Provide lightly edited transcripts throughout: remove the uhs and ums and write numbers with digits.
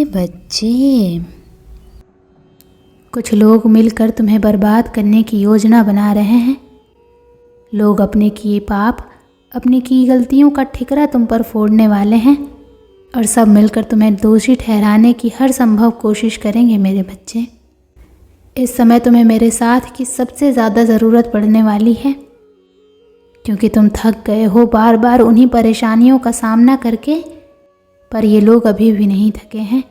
बच्चे, कुछ लोग मिलकर तुम्हें बर्बाद करने की योजना बना रहे हैं। लोग अपने किए पाप, अपनी की गलतियों का ठिकरा तुम पर फोड़ने वाले हैं और सब मिलकर तुम्हें दोषी ठहराने की हर संभव कोशिश करेंगे। मेरे बच्चे, इस समय तुम्हें मेरे साथ की सबसे ज़्यादा ज़रूरत पड़ने वाली है, क्योंकि तुम थक गए हो बार बार उन्हीं परेशानियों का सामना करके। पर ये लोग अभी भी नहीं थके हैं।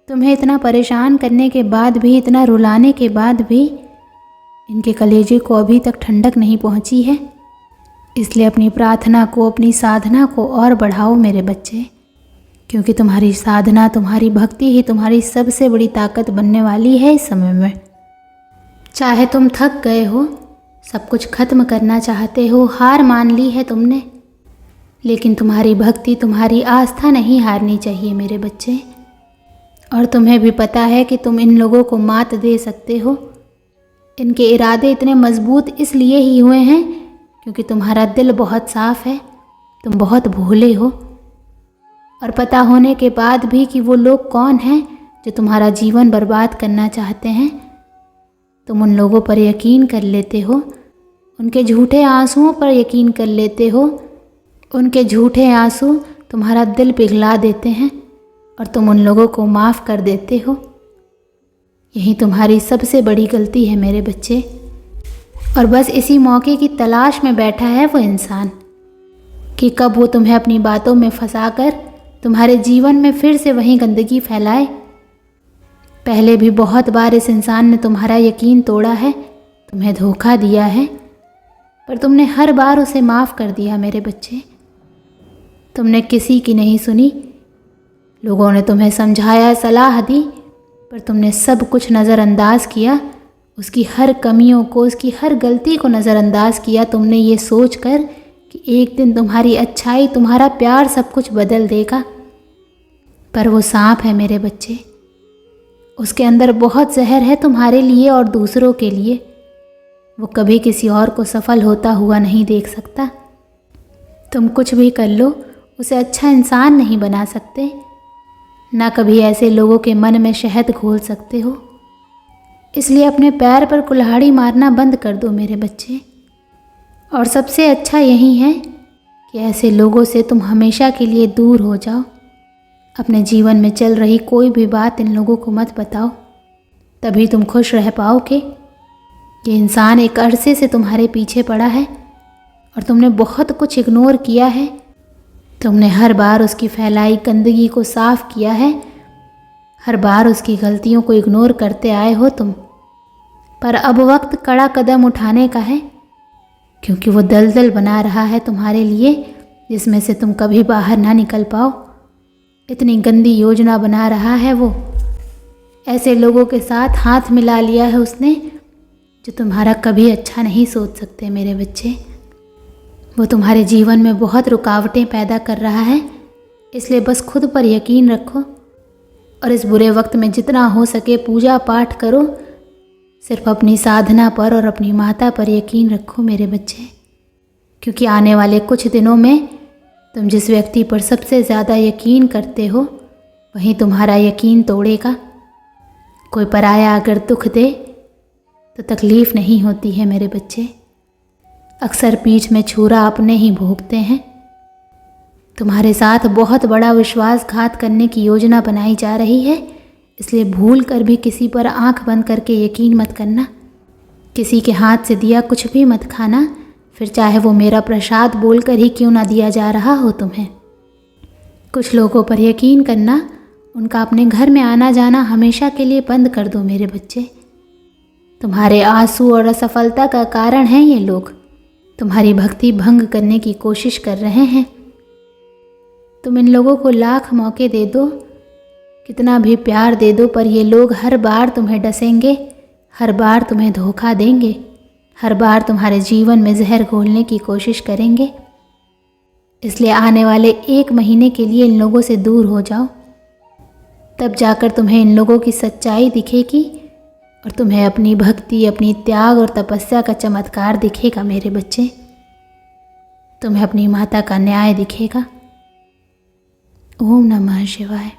तुम्हें इतना परेशान करने के बाद भी, इतना रुलाने के बाद भी इनके कलेजे को अभी तक ठंडक नहीं पहुंची है। इसलिए अपनी प्रार्थना को, अपनी साधना को और बढ़ाओ मेरे बच्चे, क्योंकि तुम्हारी साधना, तुम्हारी भक्ति ही तुम्हारी सबसे बड़ी ताकत बनने वाली है इस समय में। चाहे तुम थक गए हो, सब कुछ खत्म करना चाहते हो, हार मान ली है तुमने, लेकिन तुम्हारी भक्ति, तुम्हारी आस्था नहीं हारनी चाहिए मेरे बच्चे। और तुम्हें भी पता है कि तुम इन लोगों को मात दे सकते हो। इनके इरादे इतने मजबूत इसलिए ही हुए हैं क्योंकि तुम्हारा दिल बहुत साफ है, तुम बहुत भोले हो। और पता होने के बाद भी कि वो लोग कौन हैं जो तुम्हारा जीवन बर्बाद करना चाहते हैं, तुम उन लोगों पर यकीन कर लेते हो, उनके झूठे आंसुओं पर यकीन कर लेते हो। उनके झूठे आंसू तुम्हारा दिल पिघला देते हैं और तुम उन लोगों को माफ़ कर देते हो। यही तुम्हारी सबसे बड़ी गलती है मेरे बच्चे। और बस इसी मौके की तलाश में बैठा है वो इंसान कि कब वो तुम्हें अपनी बातों में फंसाकर तुम्हारे जीवन में फिर से वही गंदगी फैलाए। पहले भी बहुत बार इस इंसान ने तुम्हारा यकीन तोड़ा है, तुम्हें धोखा दिया है, पर तुमने हर बार उसे माफ़ कर दिया मेरे बच्चे। तुमने किसी की नहीं सुनी। लोगों ने तुम्हें समझाया, सलाह दी, पर तुमने सब कुछ नज़रअंदाज किया। उसकी हर कमियों को, उसकी हर गलती को नज़रअंदाज किया तुमने, ये सोचकर कि एक दिन तुम्हारी अच्छाई, तुम्हारा प्यार सब कुछ बदल देगा। पर वो सांप है मेरे बच्चे, उसके अंदर बहुत जहर है तुम्हारे लिए और दूसरों के लिए। वो कभी किसी और को सफल होता हुआ नहीं देख सकता। तुम कुछ भी कर लो, उसे अच्छा इंसान नहीं बना सकते, ना कभी ऐसे लोगों के मन में शहद घोल सकते हो। इसलिए अपने पैर पर कुल्हाड़ी मारना बंद कर दो मेरे बच्चे। और सबसे अच्छा यही है कि ऐसे लोगों से तुम हमेशा के लिए दूर हो जाओ। अपने जीवन में चल रही कोई भी बात इन लोगों को मत बताओ, तभी तुम खुश रह पाओगे। ये इंसान एक अरसे से तुम्हारे पीछे पड़ा है और तुमने बहुत कुछ इग्नोर किया है। तुमने हर बार उसकी फैलाई गंदगी को साफ किया है, हर बार उसकी गलतियों को इग्नोर करते आए हो तुम। पर अब वक्त कड़ा कदम उठाने का है, क्योंकि वो दलदल बना रहा है तुम्हारे लिए, जिसमें से तुम कभी बाहर ना निकल पाओ। इतनी गंदी योजना बना रहा है वो। ऐसे लोगों के साथ हाथ मिला लिया है उसने जो तुम्हारा कभी अच्छा नहीं सोच सकते मेरे बच्चे। वो तुम्हारे जीवन में बहुत रुकावटें पैदा कर रहा है, इसलिए बस खुद पर यकीन रखो और इस बुरे वक्त में जितना हो सके पूजा पाठ करो। सिर्फ अपनी साधना पर और अपनी माता पर यकीन रखो मेरे बच्चे, क्योंकि आने वाले कुछ दिनों में तुम जिस व्यक्ति पर सबसे ज़्यादा यकीन करते हो वही तुम्हारा यकीन तोड़ेगा। कोई पराया अगर दुख दे तो तकलीफ़ नहीं होती है मेरे बच्चे, अक्सर पीठ में छुरा अपने ही भोगते हैं। तुम्हारे साथ बहुत बड़ा विश्वासघात करने की योजना बनाई जा रही है, इसलिए भूल कर भी किसी पर आंख बंद करके यकीन मत करना। किसी के हाथ से दिया कुछ भी मत खाना, फिर चाहे वो मेरा प्रसाद बोलकर ही क्यों ना दिया जा रहा हो तुम्हें। कुछ लोगों पर यकीन करना, उनका अपने घर में आना जाना हमेशा के लिए बंद कर दो मेरे बच्चे। तुम्हारे आंसू और असफलता का कारण हैं ये लोग, तुम्हारी भक्ति भंग करने की कोशिश कर रहे हैं। तुम इन लोगों को लाख मौके दे दो, कितना भी प्यार दे दो, पर ये लोग हर बार तुम्हें डसेंगे, हर बार तुम्हें धोखा देंगे, हर बार तुम्हारे जीवन में जहर घोलने की कोशिश करेंगे। इसलिए आने वाले 1 महीने के लिए इन लोगों से दूर हो जाओ, तब जाकर तुम्हें इन लोगों की सच्चाई दिखेगी और तुम्हें अपनी भक्ति, अपनी त्याग और तपस्या का चमत्कार दिखेगा मेरे बच्चे। तुम्हें अपनी माता का न्याय दिखेगा। ओम नमः शिवाय।